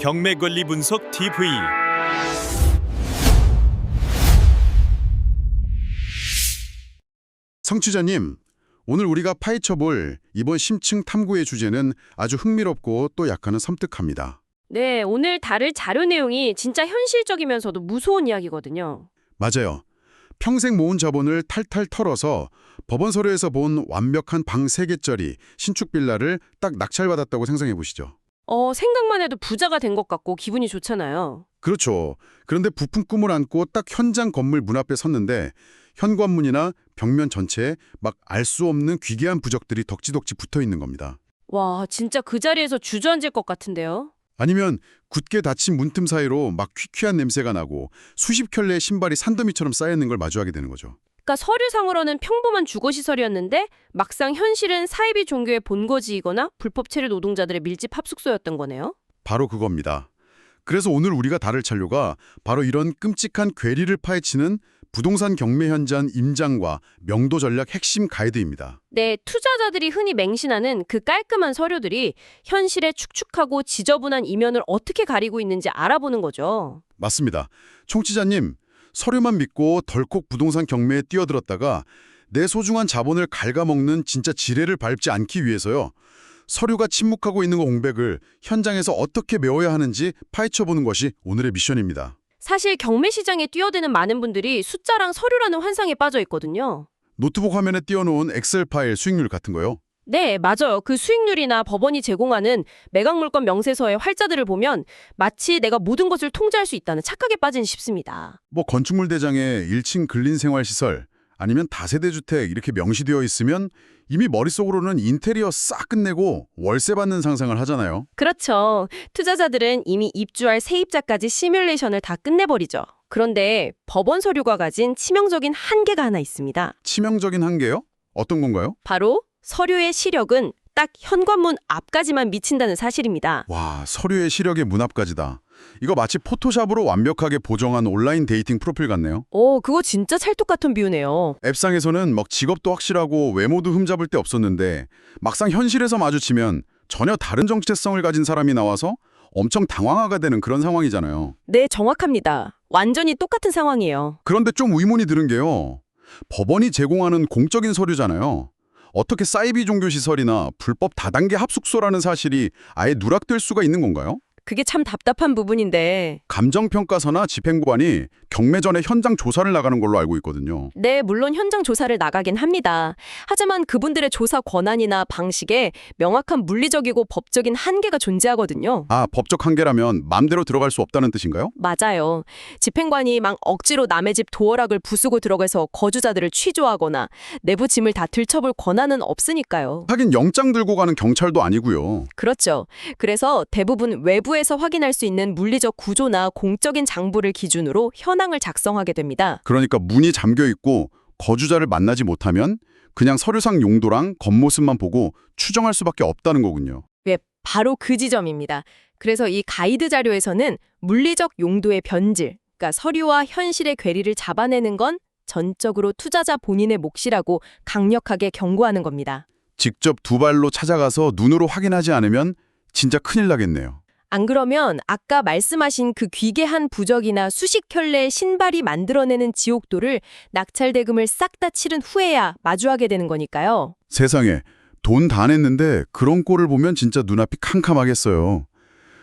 경매 권리 분석 TV. 성취자님, 오늘 우리가 파헤쳐볼 이번 심층 탐구의 주제는 아주 흥미롭고 또 약간은 섬뜩합니다. 네, 오늘 다룰 자료 내용이 진짜 현실적이면서도 무서운 이야기거든요. 맞아요. 평생 모은 자본을 탈탈 털어서 법원 서류에서 본 완벽한 방 3개짜리 신축 빌라를 딱 낙찰받았다고 상상해 보시죠. 생각만 해도 부자가 된 것 같고 기분이 좋잖아요. 그렇죠. 그런데 부푼 꿈을 안고 딱 현장 건물 문 앞에 섰는데 현관문이나 벽면 전체에 막 알 수 없는 귀괴한 부적들이 덕지덕지 붙어 있는 겁니다. 와, 진짜 그 자리에서 주저앉을 것 같은데요? 아니면 굳게 닫힌 문틈 사이로 막 퀴퀴한 냄새가 나고 수십 켤레의 신발이 산더미처럼 쌓여있는 걸 마주하게 되는 거죠. 그러니까 서류상으로는 평범한 주거시설이었는데 막상 현실은 사이비 종교의 본거지이거나 불법 체류 노동자들의 밀집 합숙소였던 거네요? 바로 그겁니다. 그래서 오늘 우리가 다룰 잔료가 바로 이런 끔찍한 괴리를 파헤치는 부동산 경매 현장 임장과 명도 전략 핵심 가이드입니다. 네, 투자자들이 흔히 맹신하는 그 깔끔한 서류들이 현실의 축축하고 지저분한 이면을 어떻게 가리고 있는지 알아보는 거죠. 맞습니다. 청취자님, 서류만 믿고 덜컥 부동산 경매에 뛰어들었다가 내 소중한 자본을 갉아먹는 진짜 지뢰를 밟지 않기 위해서요. 서류가 침묵하고 있는 공백을 현장에서 어떻게 메워야 하는지 파헤쳐보는 것이 오늘의 미션입니다. 사실 경매 시장에 뛰어드는 많은 분들이 숫자랑 서류라는 환상에 빠져 있거든요. 노트북 화면에 띄워놓은 엑셀 파일 수익률 같은 거요. 네, 맞아요. 그 수익률이나 법원이 제공하는 매각 물건 명세서의 활자들을 보면 마치 내가 모든 것을 통제할 수 있다는 착각에 빠지는 싶습니다. 뭐 건축물 대장에 1층 근린생활시설 아니면 다세대 주택 이렇게 명시되어 있으면 이미 머릿속으로는 인테리어 싹 끝내고 월세 받는 상상을 하잖아요. 그렇죠. 투자자들은 이미 입주할 세입자까지 시뮬레이션을 다 끝내버리죠. 그런데 법원 서류가 가진 치명적인 한계가 하나 있습니다. 치명적인 한계요? 어떤 건가요? 바로 서류의 시력은 딱 현관문 앞까지만 미친다는 사실입니다. 와, 서류의 시력의 문 앞까지다. 이거 마치 포토샵으로 완벽하게 보정한 온라인 데이팅 프로필 같네요. 그거 진짜 찰떡 같은 비유네요. 앱상에서는 막 직업도 확실하고 외모도 흠잡을 데 없었는데 막상 현실에서 마주치면 전혀 다른 정체성을 가진 사람이 나와서 엄청 당황하게 되는 그런 상황이잖아요. 네, 정확합니다. 완전히 똑같은 상황이에요. 그런데 좀 의문이 드는 게요. 법원이 제공하는 공적인 서류잖아요. 어떻게 사이비 종교시설이나 불법 다단계 합숙소라는 사실이 아예 누락될 수가 있는 건가요? 그게 참 답답한 부분인데. 감정평가서나 집행부관이 경매 전에 현장 조사를 나가는 걸로 알고 있거든요. 네, 물론 현장 조사를 나가긴 합니다. 하지만 그분들의 조사 권한이나 방식에 명확한 물리적이고 법적인 한계가 존재하거든요. 아, 법적 한계라면 마음대로 들어갈 수 없다는 뜻인가요? 맞아요. 집행관이 막 억지로 남의 집 도어락을 부수고 들어가서 거주자들을 취조하거나 내부 짐을 다 들춰볼 권한은 없으니까요. 하긴 영장 들고 가는 경찰도 아니고요. 그렇죠. 그래서 대부분 외부에서 확인할 수 있는 물리적 구조나 공적인 장부를 기준으로 현황을 작성하게 됩니다. 그러니까 문이 잠겨 있고 거주자를 만나지 못하면 그냥 서류상 용도랑 겉모습만 보고 추정할 수밖에 없다는 거군요. 네, 바로 그 지점입니다. 그래서 이 가이드 자료에서는 물리적 용도의 변질, 그러니까 서류와 현실의 괴리를 잡아내는 건 전적으로 투자자 본인의 몫이라고 강력하게 경고하는 겁니다. 직접 두 발로 찾아가서 눈으로 확인하지 않으면 진짜 큰일 나겠네요. 안 그러면 아까 말씀하신 그 귀괴한 부적이나 수십 켤레의 신발이 만들어내는 지옥도를 낙찰 대금을 싹 다 치른 후에야 마주하게 되는 거니까요. 세상에, 돈 다 냈는데 그런 꼴을 보면 진짜 눈앞이 캄캄하겠어요.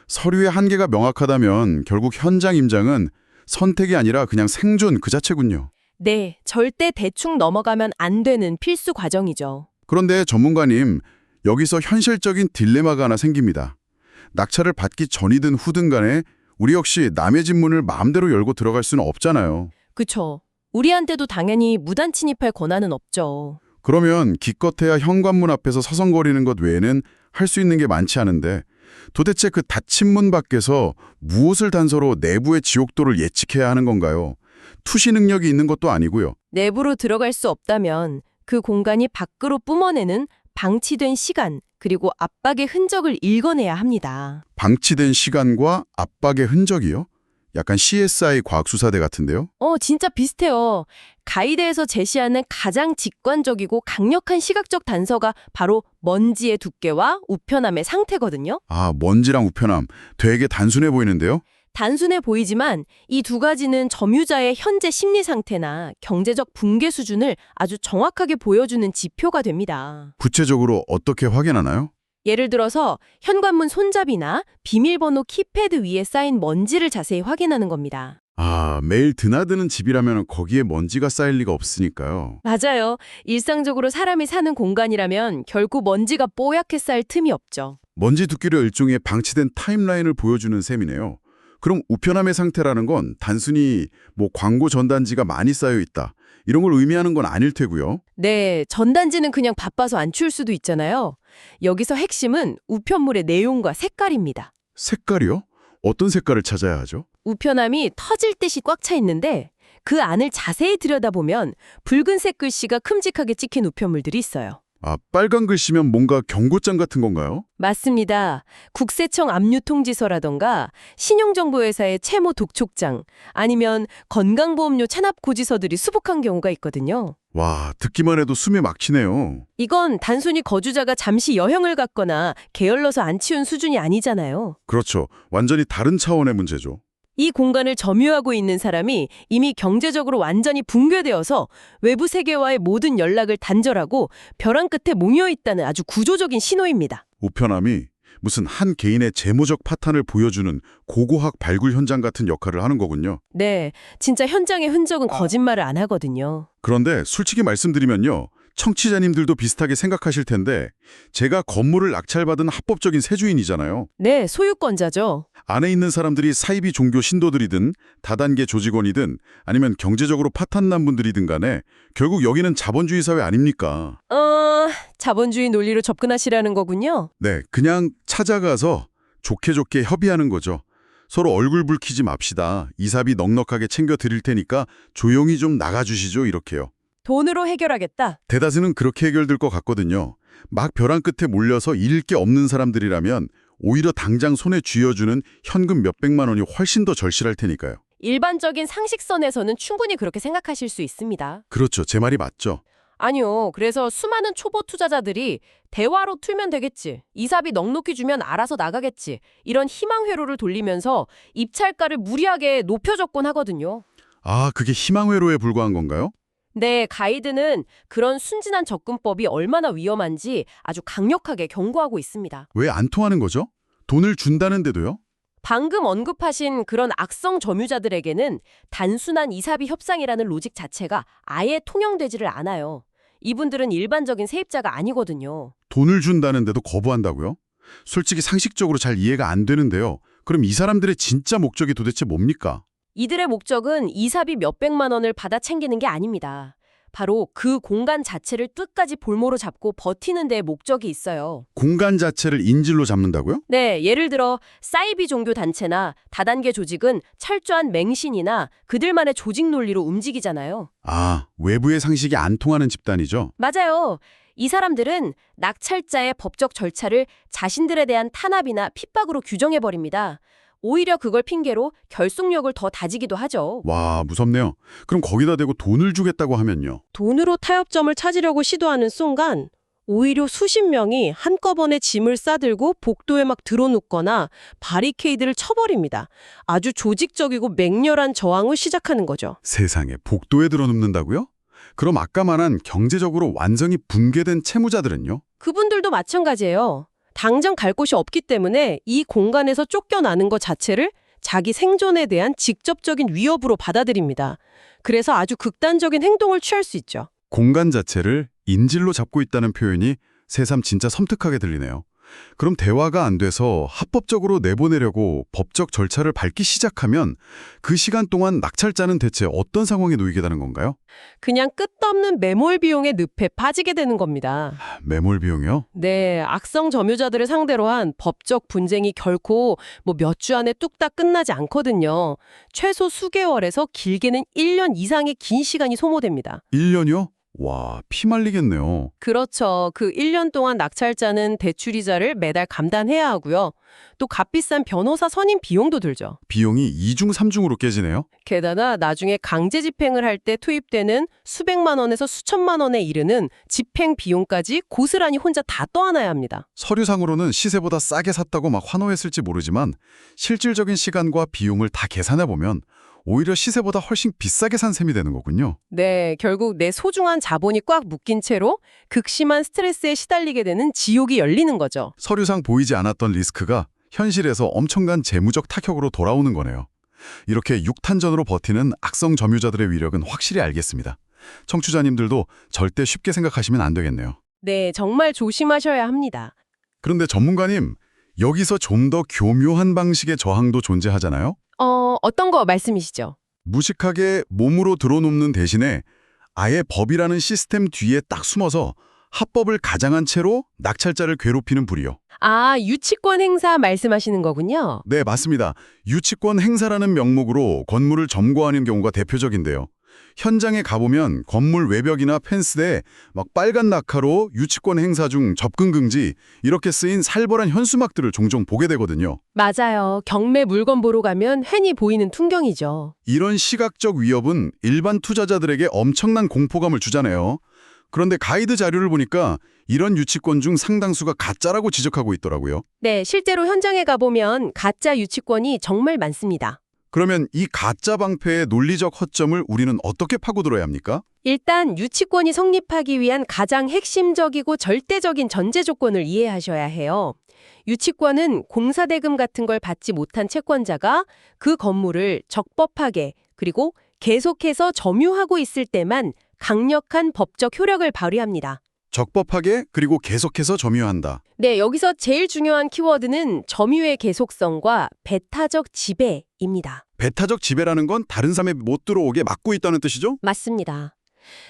서류의 한계가 명확하다면 결국 현장 임장은 선택이 아니라 그냥 생존 그 자체군요. 네, 절대 대충 넘어가면 안 되는 필수 과정이죠. 그런데 전문가님, 여기서 현실적인 딜레마가 하나 생깁니다. 낙찰을 받기 전이든 후든 간에 우리 역시 남의 집 문을 마음대로 열고 들어갈 수는 없잖아요. 그쵸. 우리한테도 당연히 무단 침입할 권한은 없죠. 그러면 기껏해야 현관문 앞에서 서성거리는 것 외에는 할 수 있는 게 많지 않은데 도대체 그 닫힌 문 밖에서 무엇을 단서로 내부의 지옥도를 예측해야 하는 건가요? 투시 능력이 있는 것도 아니고요. 내부로 들어갈 수 없다면 그 공간이 밖으로 뿜어내는 방치된 시간, 그리고 압박의 흔적을 읽어내야 합니다. 방치된 시간과 압박의 흔적이요? 약간 CSI 과학수사대 같은데요? 진짜 비슷해요. 가이드에서 제시하는 가장 직관적이고 강력한 시각적 단서가 바로 먼지의 두께와 우편함의 상태거든요. 아, 먼지랑 우편함. 되게 단순해 보이는데요? 단순해 보이지만 이 두 가지는 점유자의 현재 심리 상태나 경제적 붕괴 수준을 아주 정확하게 보여주는 지표가 됩니다. 구체적으로 어떻게 확인하나요? 예를 들어서 현관문 손잡이나 비밀번호 키패드 위에 쌓인 먼지를 자세히 확인하는 겁니다. 아, 매일 드나드는 집이라면 거기에 먼지가 쌓일 리가 없으니까요. 맞아요. 일상적으로 사람이 사는 공간이라면 결코 먼지가 뽀얗게 쌓일 틈이 없죠. 먼지 두께를 일종의 방치된 타임라인을 보여주는 셈이네요. 그럼 우편함의 상태라는 건 단순히 뭐 광고 전단지가 많이 쌓여 있다, 이런 걸 의미하는 건 아닐 테고요. 네, 전단지는 그냥 바빠서 안 치울 수도 있잖아요. 여기서 핵심은 우편물의 내용과 색깔입니다. 색깔이요? 어떤 색깔을 찾아야 하죠? 우편함이 터질 듯이 꽉 차 있는데 그 안을 자세히 들여다보면 붉은색 글씨가 큼직하게 찍힌 우편물들이 있어요. 아, 빨간 글씨면 뭔가 경고장 같은 건가요? 맞습니다. 국세청 압류통지서라던가 신용정보회사의 채무 독촉장, 아니면 건강보험료 체납 고지서들이 수북한 경우가 있거든요. 와, 듣기만 해도 숨이 막히네요. 이건 단순히 거주자가 잠시 여행을 갔거나 게을러서 안 치운 수준이 아니잖아요. 그렇죠. 완전히 다른 차원의 문제죠. 이 공간을 점유하고 있는 사람이 이미 경제적으로 완전히 붕괴되어서 외부 세계와의 모든 연락을 단절하고 벼랑 끝에 몽여있다는 아주 구조적인 신호입니다. 우편함이 무슨 한 개인의 재무적 파탄을 보여주는 고고학 발굴 현장 같은 역할을 하는 거군요. 네, 진짜 현장의 흔적은 거짓말을 안 하거든요. 그런데 솔직히 말씀드리면요, 청취자님들도 비슷하게 생각하실 텐데 제가 건물을 낙찰받은 합법적인 세주인이잖아요. 네, 소유권자죠. 안에 있는 사람들이 사이비 종교 신도들이든 다단계 조직원이든 아니면 경제적으로 파탄난 분들이든 간에 결국 여기는 자본주의 사회 아닙니까? 자본주의 논리로 접근하시라는 거군요. 네, 그냥 찾아가서 좋게 좋게 협의하는 거죠. 서로 얼굴 붉히지 맙시다. 이사비 넉넉하게 챙겨 드릴 테니까 조용히 좀 나가주시죠, 이렇게요. 돈으로 해결하겠다. 대다수는 그렇게 해결될 것 같거든요. 막 벼랑 끝에 몰려서 잃을 게 없는 사람들이라면 오히려 당장 손에 쥐어주는 현금 몇백만 원이 훨씬 더 절실할 테니까요. 일반적인 상식선에서는 충분히 그렇게 생각하실 수 있습니다. 그렇죠. 제 말이 맞죠. 아니요. 그래서 수많은 초보 투자자들이 대화로 틀면 되겠지, 이사비 넉넉히 주면 알아서 나가겠지, 이런 희망 회로를 돌리면서 입찰가를 무리하게 높여줬곤 하거든요. 아, 그게 희망회로에 불과한 건가요? 네, 가이드는 그런 순진한 접근법이 얼마나 위험한지 아주 강력하게 경고하고 있습니다. 왜 안 통하는 거죠? 돈을 준다는데도요? 방금 언급하신 그런 악성 점유자들에게는 단순한 이사비 협상이라는 로직 자체가 아예 통용되지를 않아요. 이분들은 일반적인 세입자가 아니거든요. 돈을 준다는데도 거부한다고요? 솔직히 상식적으로 잘 이해가 안 되는데요. 그럼 이 사람들의 진짜 목적이 도대체 뭡니까? 이들의 목적은 이사비 몇백만 원을 받아 챙기는 게 아닙니다. 바로 그 공간 자체를 끝까지 볼모로 잡고 버티는 데 목적이 있어요. 공간 자체를 인질로 잡는다고요? 네, 예를 들어 사이비 종교 단체나 다단계 조직은 철저한 맹신이나 그들만의 조직 논리로 움직이잖아요. 아, 외부의 상식이 안 통하는 집단이죠. 맞아요. 이 사람들은 낙찰자의 법적 절차를 자신들에 대한 탄압이나 핍박으로 규정해버립니다. 오히려 그걸 핑계로 결속력을 더 다지기도 하죠. 와, 무섭네요. 그럼 거기다 대고 돈을 주겠다고 하면요. 돈으로 타협점을 찾으려고 시도하는 순간 오히려 수십 명이 한꺼번에 짐을 싸들고 복도에 막 들어눕거나 바리케이드를 쳐버립니다. 아주 조직적이고 맹렬한 저항을 시작하는 거죠. 세상에, 복도에 들어눕는다고요? 그럼 아까 말한 경제적으로 완전히 붕괴된 채무자들은요? 그분들도 마찬가지예요. 당장 갈 곳이 없기 때문에 이 공간에서 쫓겨나는 것 자체를 자기 생존에 대한 직접적인 위협으로 받아들입니다. 그래서 아주 극단적인 행동을 취할 수 있죠. 공간 자체를 인질로 잡고 있다는 표현이 새삼 진짜 섬뜩하게 들리네요. 그럼 대화가 안 돼서 합법적으로 내보내려고 법적 절차를 밟기 시작하면 그 시간 동안 낙찰자는 대체 어떤 상황에 놓이게 되는 건가요? 그냥 끝없는 매몰 비용의 늪에 빠지게 되는 겁니다. 매몰 비용이요? 네, 악성 점유자들을 상대로 한 법적 분쟁이 결코 몇 주 안에 뚝딱 끝나지 않거든요. 최소 수개월에서 길게는 1년 이상의 긴 시간이 소모됩니다. 1년이요? 와, 피 말리겠네요. 그렇죠. 그 1년 동안 낙찰자는 대출이자를 매달 감단해야 하고요. 또 값비싼 변호사 선임 비용도 들죠. 비용이 2중 3중으로 깨지네요. 게다가 나중에 강제 집행을 할 때 투입되는 수백만 원에서 수천만 원에 이르는 집행 비용까지 고스란히 혼자 다 떠안아야 합니다. 서류상으로는 시세보다 싸게 샀다고 막 환호했을지 모르지만 실질적인 시간과 비용을 다 계산해보면 오히려 시세보다 훨씬 비싸게 산 셈이 되는 거군요. 네, 결국 내 소중한 자본이 꽉 묶인 채로 극심한 스트레스에 시달리게 되는 지옥이 열리는 거죠. 서류상 보이지 않았던 리스크가 현실에서 엄청난 재무적 타격으로 돌아오는 거네요. 이렇게 육탄전으로 버티는 악성 점유자들의 위력은 확실히 알겠습니다. 청취자님들도 절대 쉽게 생각하시면 안 되겠네요. 네, 정말 조심하셔야 합니다. 그런데 전문가님, 여기서 좀 더 교묘한 방식의 저항도 존재하잖아요? 어떤 거 말씀이시죠? 무식하게 몸으로 들어눕는 대신에 아예 법이라는 시스템 뒤에 딱 숨어서 합법을 가장한 채로 낙찰자를 괴롭히는 불이요. 아, 유치권 행사 말씀하시는 거군요. 네, 맞습니다. 유치권 행사라는 명목으로 건물을 점거하는 경우가 대표적인데요. 현장에 가보면 건물 외벽이나 펜스대에 막 빨간 낙하로 유치권 행사 중 접근 금지 이렇게 쓰인 살벌한 현수막들을 종종 보게 되거든요. 맞아요. 경매 물건 보러 가면 흔히 보이는 풍경이죠. 이런 시각적 위협은 일반 투자자들에게 엄청난 공포감을 주잖아요. 그런데 가이드 자료를 보니까 이런 유치권 중 상당수가 가짜라고 지적하고 있더라고요. 네, 실제로 현장에 가보면 가짜 유치권이 정말 많습니다. 그러면 이 가짜 방패의 논리적 허점을 우리는 어떻게 파고들어야 합니까? 일단 유치권이 성립하기 위한 가장 핵심적이고 절대적인 전제 조건을 이해하셔야 해요. 유치권은 공사대금 같은 걸 받지 못한 채권자가 그 건물을 적법하게 그리고 계속해서 점유하고 있을 때만 강력한 법적 효력을 발휘합니다. 적법하게 그리고 계속해서 점유한다. 네, 여기서 제일 중요한 키워드는 점유의 계속성과 배타적 지배입니다. 배타적 지배라는 건 다른 사람이 못 들어오게 막고 있다는 뜻이죠? 맞습니다.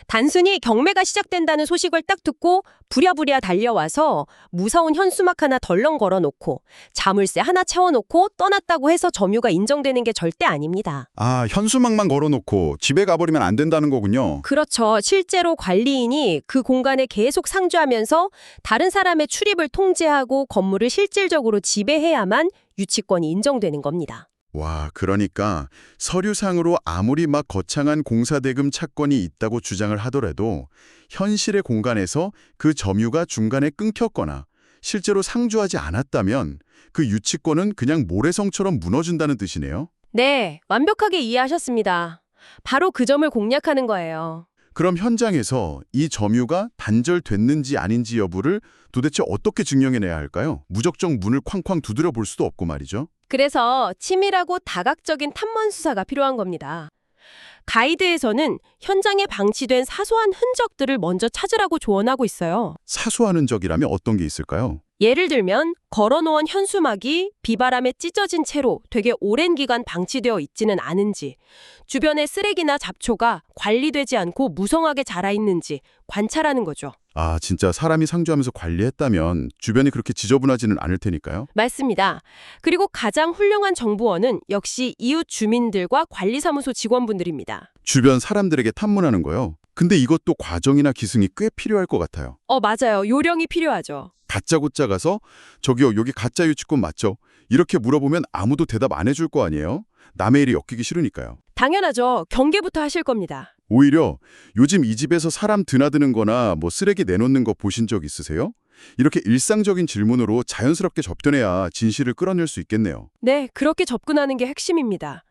단순히 경매가 시작된다는 소식을 딱 듣고 부랴부랴 달려와서 무서운 현수막 하나 덜렁 걸어놓고 자물쇠 하나 채워놓고 떠났다고 해서 점유가 인정되는 게 절대 아닙니다. 아, 현수막만 걸어놓고 집에 가버리면 안 된다는 거군요. 그렇죠. 실제로 관리인이 그 공간에 계속 상주하면서 다른 사람의 출입을 통제하고 건물을 실질적으로 지배해야만 유치권이 인정되는 겁니다. 와, 그러니까 서류상으로 아무리 막 거창한 공사대금 차권이 있다고 주장을 하더라도 현실의 공간에서 그 점유가 중간에 끊겼거나 실제로 상주하지 않았다면 그 유치권은 그냥 모래성처럼 무너진다는 뜻이네요. 네, 완벽하게 이해하셨습니다. 바로 그 점을 공략하는 거예요. 그럼 현장에서 이 점유가 단절됐는지 아닌지 여부를 도대체 어떻게 증명해내야 할까요? 무작정 문을 쾅쾅 두드려 볼 수도 없고 말이죠. 그래서 치밀하고 다각적인 탐문 수사가 필요한 겁니다. 가이드에서는 현장에 방치된 사소한 흔적들을 먼저 찾으라고 조언하고 있어요. 사소한 흔적이라면 어떤 게 있을까요? 예를 들면 걸어놓은 현수막이 비바람에 찢어진 채로 되게 오랜 기간 방치되어 있지는 않은지, 주변에 쓰레기나 잡초가 관리되지 않고 무성하게 자라 있는지 관찰하는 거죠. 아, 진짜 사람이 상주하면서 관리했다면 주변이 그렇게 지저분하지는 않을 테니까요. 맞습니다. 그리고 가장 훌륭한 정보원은 역시 이웃 주민들과 관리사무소 직원분들입니다. 주변 사람들에게 탐문하는 거요. 근데 이것도 과정이나 기승이 꽤 필요할 것 같아요. 맞아요. 요령이 필요하죠. 다짜고짜 가서 저기요, 여기 가짜 유치권 맞죠? 이렇게 물어보면 아무도 대답 안 해줄 거 아니에요? 남의 일이 엮이기 싫으니까요. 당연하죠. 경계부터 하실 겁니다. 오히려 요즘 이 집에서 사람 드나드는 거나 뭐 쓰레기 내놓는 거 보신 적 있으세요? 이렇게 일상적인 질문으로 자연스럽게 접견해야 진실을 끌어낼 수 있겠네요. 네, 그렇게 접근하는 게 핵심입니다.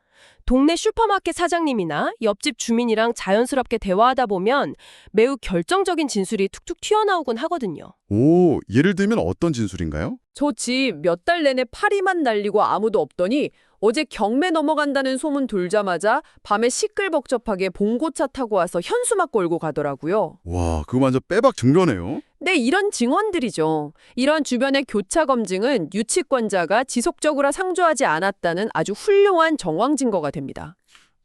동네 슈퍼마켓 사장님이나 옆집 주민이랑 자연스럽게 대화하다 보면 매우 결정적인 진술이 툭툭 튀어나오곤 하거든요. 오, 예를 들면 어떤 진술인가요? 저 집 몇 달 내내 파리만 날리고 아무도 없더니 어제 경매 넘어간다는 소문 돌자마자 밤에 시끌벅적하게 봉고차 타고 와서 현수막 걸고 가더라고요. 와, 그거 완전 빼박 증거네요. 네, 이런 증언들이죠. 이런 주변의 교차 검증은 유치권자가 지속적으로 상주하지 않았다는 아주 훌륭한 정황 증거가 됩니다.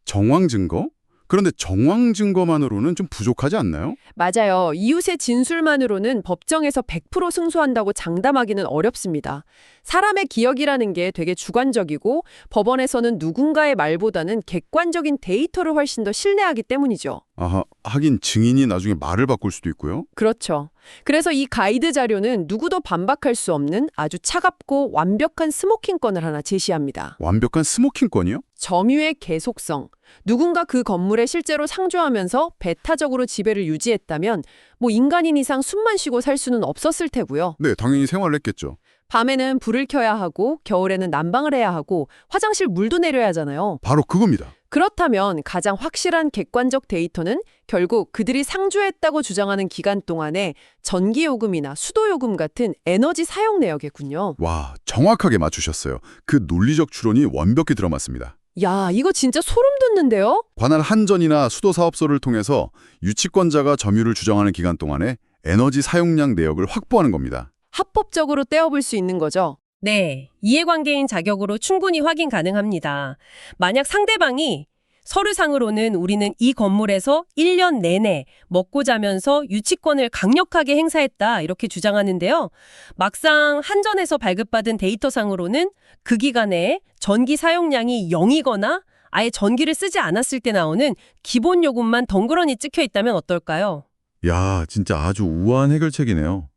정황 증거? 그런데 정황 증거만으로는 좀 부족하지 않나요? 맞아요. 이웃의 진술만으로는 법정에서 100% 승소한다고 장담하기는 어렵습니다. 사람의 기억이라는 게 되게 주관적이고 법원에서는 누군가의 말보다는 객관적인 데이터를 훨씬 더 신뢰하기 때문이죠. 아하, 하긴 증인이 나중에 말을 바꿀 수도 있고요. 그렇죠. 그래서 이 가이드 자료는 누구도 반박할 수 없는 아주 차갑고 완벽한 스모킹건을 하나 제시합니다. 완벽한 스모킹건이요? 점유의 계속성. 누군가 그 건물에 실제로 상주하면서 배타적으로 지배를 유지했다면 뭐 인간인 이상 숨만 쉬고 살 수는 없었을 테고요. 네, 당연히 생활을 했겠죠. 밤에는 불을 켜야 하고 겨울에는 난방을 해야 하고 화장실 물도 내려야 하잖아요. 바로 그겁니다. 그렇다면 가장 확실한 객관적 데이터는 결국 그들이 상주했다고 주장하는 기간 동안에 전기요금이나 수도요금 같은 에너지 사용 내역이군요. 와, 정확하게 맞추셨어요. 그 논리적 추론이 완벽히 들어맞습니다. 야, 이거 진짜 소름 돋는데요? 관할 한전이나 수도사업소를 통해서 유치권자가 점유를 주장하는 기간 동안에 에너지 사용량 내역을 확보하는 겁니다. 합법적으로 떼어볼 수 있는 거죠. 네, 이해관계인 자격으로 충분히 확인 가능합니다. 만약 상대방이 서류상으로는 우리는 이 건물에서 1년 내내 먹고 자면서 유치권을 강력하게 행사했다 이렇게 주장하는데요. 막상 한전에서 발급받은 데이터상으로는 그 기간에 전기 사용량이 0이거나 아예 전기를 쓰지 않았을 때 나오는 기본 요금만 덩그러니 찍혀 있다면 어떨까요? 야, 진짜 아주 우아한 해결책이네요.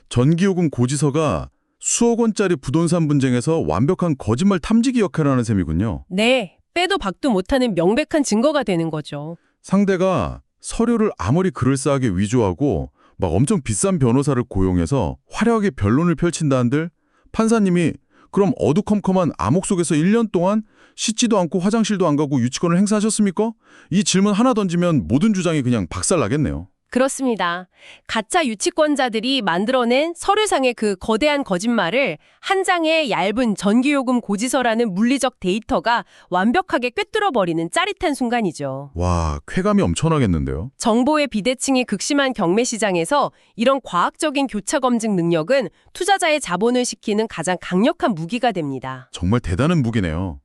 전기요금 고지서가 수억 원짜리 부동산 분쟁에서 완벽한 거짓말 탐지기 역할을 하는 셈이군요. 네, 빼도 박도 못하는 명백한 증거가 되는 거죠. 상대가 서류를 아무리 그럴싸하게 위조하고 막 엄청 비싼 변호사를 고용해서 화려하게 변론을 펼친다 한들 판사님이 그럼 어두컴컴한 암흑 속에서 1년 동안 씻지도 않고 화장실도 안 가고 유치권을 행사하셨습니까? 이 질문 하나 던지면 모든 주장이 그냥 박살나겠네요. 그렇습니다. 가짜 유치권자들이 만들어낸 서류상의 그 거대한 거짓말을 한 장의 얇은 전기요금 고지서라는 물리적 데이터가 완벽하게 꿰뚫어버리는 짜릿한 순간이죠. 와, 쾌감이 엄청나겠는데요. 정보의 비대칭이 극심한 경매 시장에서 이런 과학적인 교차 검증 능력은 투자자의 자본을 시키는 가장 강력한 무기가 됩니다. 정말 대단한 무기네요.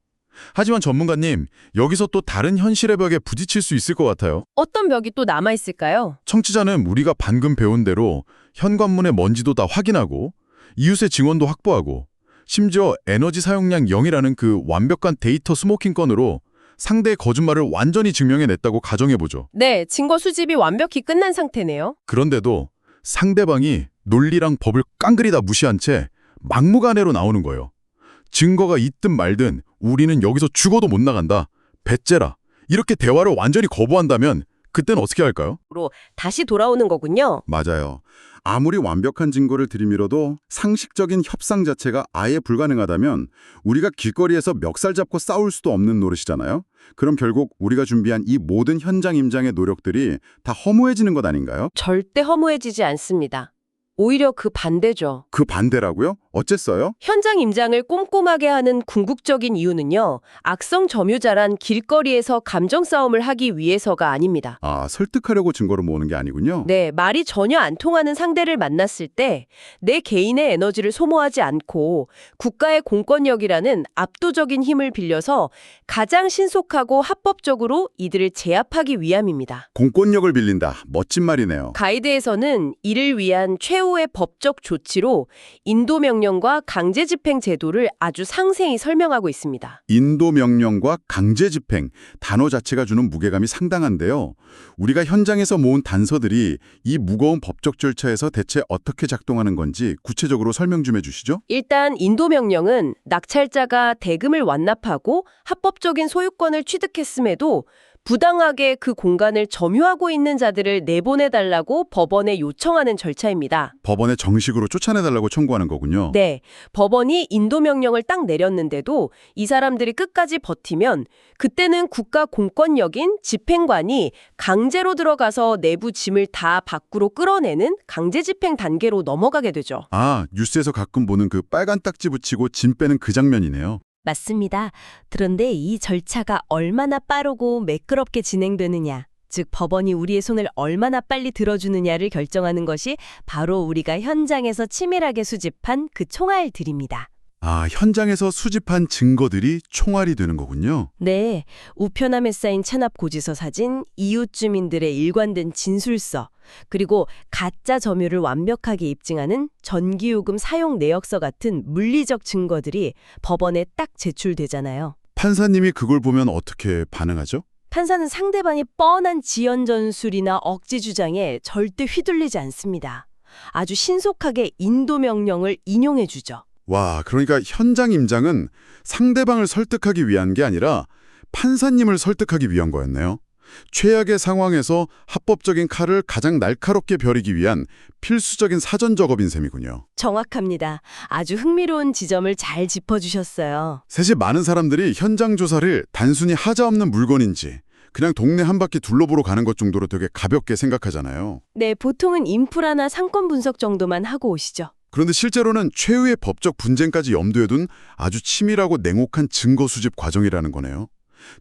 하지만 전문가님, 여기서 또 다른 현실의 벽에 부딪힐 수 있을 것 같아요. 어떤 벽이 또 남아있을까요? 청취자는 우리가 방금 배운 대로 현관문의 먼지도 다 확인하고 이웃의 증언도 확보하고 심지어 에너지 사용량 0이라는 그 완벽한 데이터 스모킹 건으로 상대의 거짓말을 완전히 증명해냈다고 가정해보죠. 네, 증거 수집이 완벽히 끝난 상태네요. 그런데도 상대방이 논리랑 법을 깡그리다 무시한 채 막무가내로 나오는 거예요. 증거가 있든 말든 우리는 여기서 죽어도 못 나간다. 배째라. 이렇게 대화를 완전히 거부한다면 그땐 어떻게 할까요? 다시 돌아오는 거군요. 맞아요. 아무리 완벽한 증거를 들이밀어도 상식적인 협상 자체가 아예 불가능하다면 우리가 길거리에서 멱살 잡고 싸울 수도 없는 노릇이잖아요. 그럼 결국 우리가 준비한 이 모든 현장 임장의 노력들이 다 허무해지는 것 아닌가요? 절대 허무해지지 않습니다. 오히려 그 반대죠. 그 반대라고요? 어쨌어요? 현장 임장을 꼼꼼하게 하는 궁극적인 이유는요. 악성 점유자란 길거리에서 감정 싸움을 하기 위해서가 아닙니다. 아, 설득하려고 증거를 모으는 게 아니군요. 네, 말이 전혀 안 통하는 상대를 만났을 때 내 개인의 에너지를 소모하지 않고 국가의 공권력이라는 압도적인 힘을 빌려서 가장 신속하고 합법적으로 이들을 제압하기 위함입니다. 공권력을 빌린다. 멋진 말이네요. 가이드에서는 이를 위한 최후의 법적 조치로 인도명령과 강제집행 제도를 아주 상세히 설명하고 있습니다. 인도명령과 강제집행, 단어 자체가 주는 무게감이 상당한데요. 우리가 현장에서 모은 단서들이 이 무거운 법적 절차에서 대체 어떻게 작동하는 건지 구체적으로 설명 좀 해주시죠. 일단 인도명령은 낙찰자가 대금을 완납하고 합법적인 소유권을 취득했음에도 부당하게 그 공간을 점유하고 있는 자들을 내보내달라고 법원에 요청하는 절차입니다. 법원에 정식으로 쫓아내달라고 청구하는 거군요. 네, 법원이 인도명령을 딱 내렸는데도 이 사람들이 끝까지 버티면 그때는 국가 공권력인 집행관이 강제로 들어가서 내부 짐을 다 밖으로 끌어내는 강제집행 단계로 넘어가게 되죠. 아, 뉴스에서 가끔 보는 그 빨간 딱지 붙이고 짐 빼는 그 장면이네요. 맞습니다. 그런데 이 절차가 얼마나 빠르고 매끄럽게 진행되느냐, 즉 법원이 우리의 손을 얼마나 빨리 들어주느냐를 결정하는 것이 바로 우리가 현장에서 치밀하게 수집한 그 총알들입니다. 아, 현장에서 수집한 증거들이 총알이 되는 거군요. 네, 우편함에 쌓인 체납 고지서 사진, 이웃 주민들의 일관된 진술서, 그리고 가짜 점유를 완벽하게 입증하는 전기요금 사용 내역서 같은 물리적 증거들이 법원에 딱 제출되잖아요. 판사님이 그걸 보면 어떻게 반응하죠? 판사는 상대방의 뻔한 지연 전술이나 억지 주장에 절대 휘둘리지 않습니다. 아주 신속하게 인도 명령을 인용해 주죠. 와, 그러니까 현장 임장은 상대방을 설득하기 위한 게 아니라 판사님을 설득하기 위한 거였네요. 최악의 상황에서 합법적인 칼을 가장 날카롭게 벼리기 위한 필수적인 사전 작업인 셈이군요. 정확합니다. 아주 흥미로운 지점을 잘 짚어주셨어요. 사실 많은 사람들이 현장 조사를 단순히 하자없는 물건인지 그냥 동네 한 바퀴 둘러보러 가는 것 정도로 되게 가볍게 생각하잖아요. 네, 보통은 인프라나 상권 분석 정도만 하고 오시죠. 그런데 실제로는 최후의 법적 분쟁까지 염두에 둔 아주 치밀하고 냉혹한 증거 수집 과정이라는 거네요.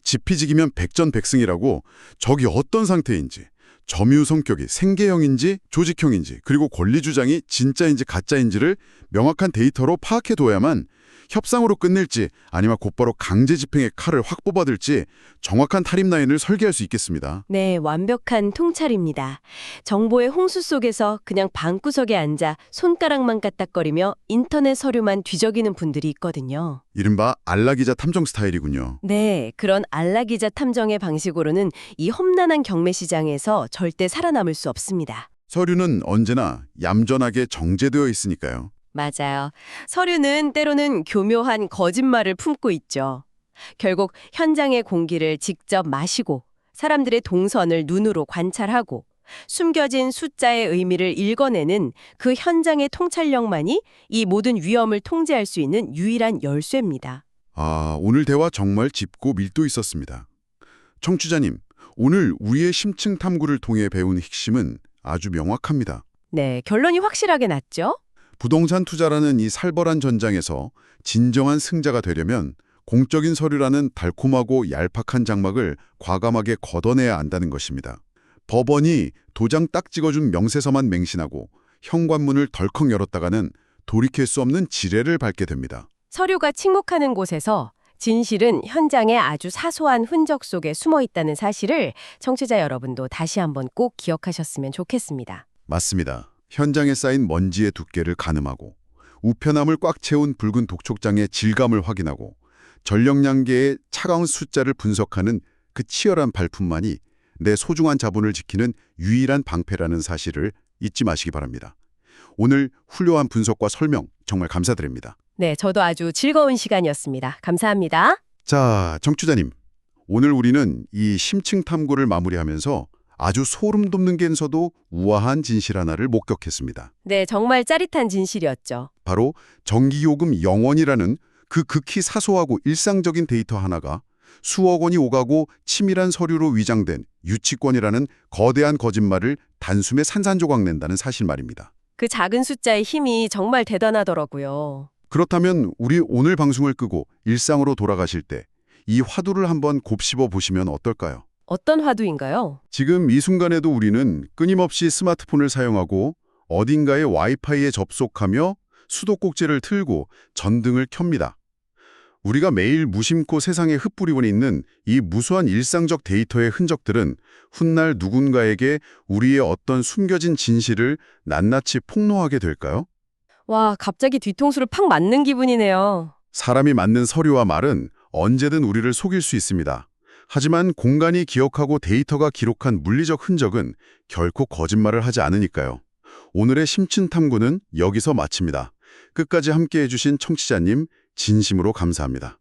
지피지기면 백전백승이라고 적이 어떤 상태인지, 점유 성격이 생계형인지 조직형인지, 그리고 권리 주장이 진짜인지 가짜인지를 명확한 데이터로 파악해둬야만 협상으로 끝낼지 아니면 곧바로 강제 집행의 칼을 확 뽑아들지 정확한 타임 라인을 설계할 수 있겠습니다. 네, 완벽한 통찰입니다. 정보의 홍수 속에서 그냥 방구석에 앉아 손가락만 까딱거리며 인터넷 서류만 뒤적이는 분들이 있거든요. 이른바 안락기자 탐정 스타일이군요. 네, 그런 안락기자 탐정의 방식으로는 이 험난한 경매 시장에서 절대 살아남을 수 없습니다. 서류는 언제나 얌전하게 정제되어 있으니까요. 맞아요. 서류는 때로는 교묘한 거짓말을 품고 있죠. 결국 현장의 공기를 직접 마시고 사람들의 동선을 눈으로 관찰하고 숨겨진 숫자의 의미를 읽어내는 그 현장의 통찰력만이 이 모든 위험을 통제할 수 있는 유일한 열쇠입니다. 아, 오늘 대화 정말 짚고 밀도 있었습니다. 청취자님, 오늘 우리의 심층 탐구를 통해 배운 핵심은 아주 명확합니다. 네, 결론이 확실하게 났죠? 부동산 투자라는 이 살벌한 전장에서 진정한 승자가 되려면 공적인 서류라는 달콤하고 얄팍한 장막을 과감하게 걷어내야 한다는 것입니다. 법원이 도장 딱 찍어준 명세서만 맹신하고 현관문을 덜컥 열었다가는 돌이킬 수 없는 지뢰를 밟게 됩니다. 서류가 침묵하는 곳에서 진실은 현장의 아주 사소한 흔적 속에 숨어 있다는 사실을 청취자 여러분도 다시 한번 꼭 기억하셨으면 좋겠습니다. 맞습니다. 현장에 쌓인 먼지의 두께를 가늠하고 우편함을 꽉 채운 붉은 독촉장의 질감을 확인하고 전력량계의 차가운 숫자를 분석하는 그 치열한 발품만이 내 소중한 자본을 지키는 유일한 방패라는 사실을 잊지 마시기 바랍니다. 오늘 훌륭한 분석과 설명 정말 감사드립니다. 네, 저도 아주 즐거운 시간이었습니다. 감사합니다. 자, 정취자님. 오늘 우리는 이 심층 탐구를 마무리하면서 아주 소름 돋는면서도 우아한 진실 하나를 목격했습니다. 네, 정말 짜릿한 진실이었죠. 바로 전기요금 영원이라는 그 극히 사소하고 일상적인 데이터 하나가 수억 원이 오가고 치밀한 서류로 위장된 유치권이라는 거대한 거짓말을 단숨에 산산조각 낸다는 사실 말입니다. 그 작은 숫자의 힘이 정말 대단하더라고요. 그렇다면 우리 오늘 방송을 끄고 일상으로 돌아가실 때 이 화두를 한번 곱씹어 보시면 어떨까요? 어떤 화두인가요? 지금 이 순간에도 우리는 끊임없이 스마트폰을 사용하고 어딘가에 와이파이에 접속하며 수도꼭지를 틀고 전등을 켭니다. 우리가 매일 무심코 세상에 흩뿌리고 있는 이 무수한 일상적 데이터의 흔적들은 훗날 누군가에게 우리의 어떤 숨겨진 진실을 낱낱이 폭로하게 될까요? 와, 갑자기 뒤통수를 팍 맞는 기분이네요. 사람이 만든 서류와 말은 언제든 우리를 속일 수 있습니다. 하지만 공간이 기억하고 데이터가 기록한 물리적 흔적은 결코 거짓말을 하지 않으니까요. 오늘의 심층 탐구는 여기서 마칩니다. 끝까지 함께해 주신 청취자님 진심으로 감사합니다.